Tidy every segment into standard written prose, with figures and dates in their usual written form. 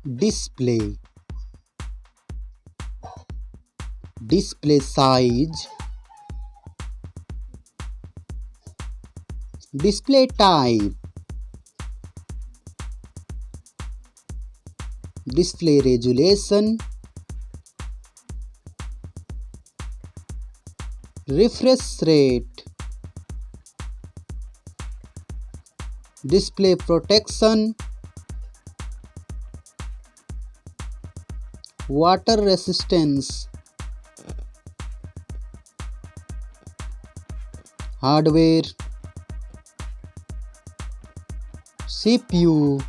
display, display size, display type, display resolution, refresh rate, display protection, water resistance, hardware, CPU,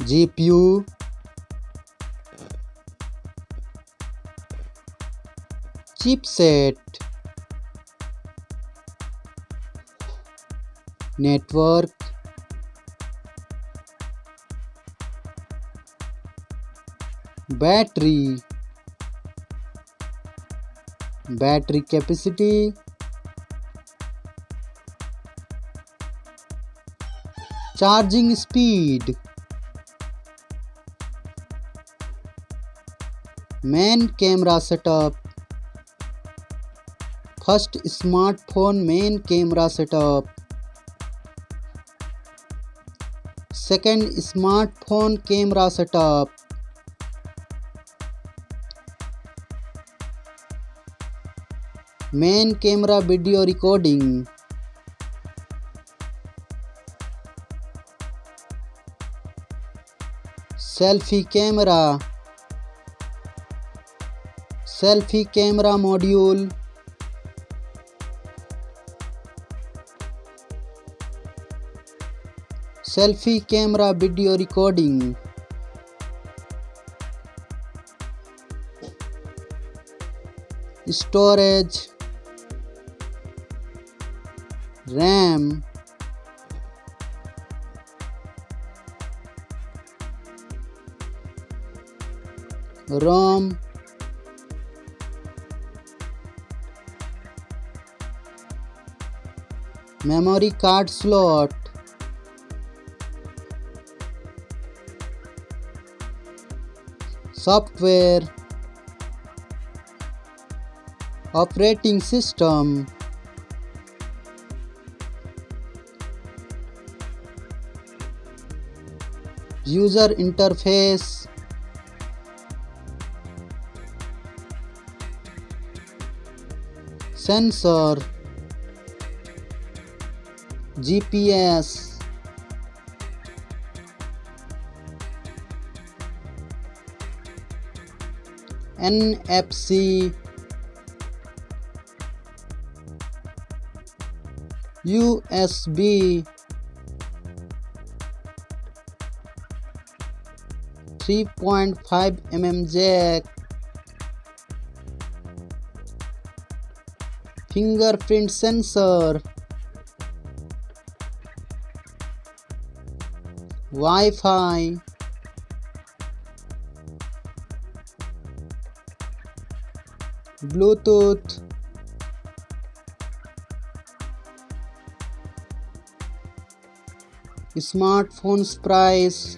GPU, chipset, network, battery, battery capacity, charging speed, main camera setup, first smartphone main camera setup, second smartphone camera setup, main camera video recording, selfie camera, selfie camera module, selfie camera video recording, storage, RAM, ROM, memory card slot, software, operating system, user interface, sensor, GPS, NFC, USB, 3.5mm jack, fingerprint sensor, Wi-Fi, Bluetooth, smartphones price,